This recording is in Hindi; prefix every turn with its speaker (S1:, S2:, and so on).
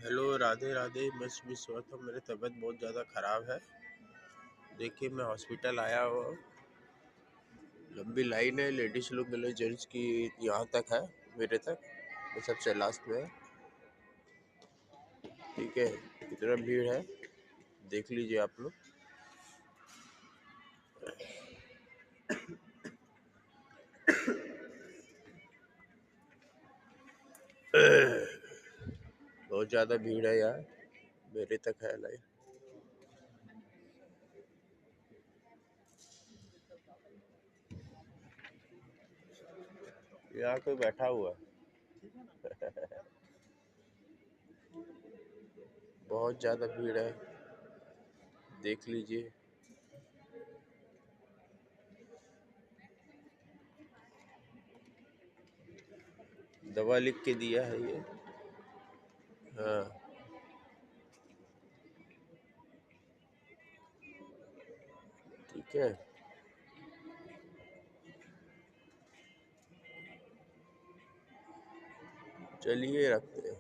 S1: हेलो, राधे राधे। मैं विश्वनाथ हूँ। मेरी तबीयत बहुत ज़्यादा ख़राब है। देखिए, मैं हॉस्पिटल आया हुआ हूँ। लंबी लाइन है, लेडीज़ लोग मिले, जेंट्स की यहाँ तक है, मेरे तक। मैं सबसे लास्ट में है। ठीक है, कितना भीड़ है देख लीजिए आप लोग। बहुत ज़्यादा भीड़ है यार, मेरे तक है लाइन। यहाँ कोई बैठा हुआ है। बहुत ज़्यादा भीड़ है, देख लीजिए। दवा लिख के दिया है ये। हाँ, ठीक है। चलिए, रखते हैं।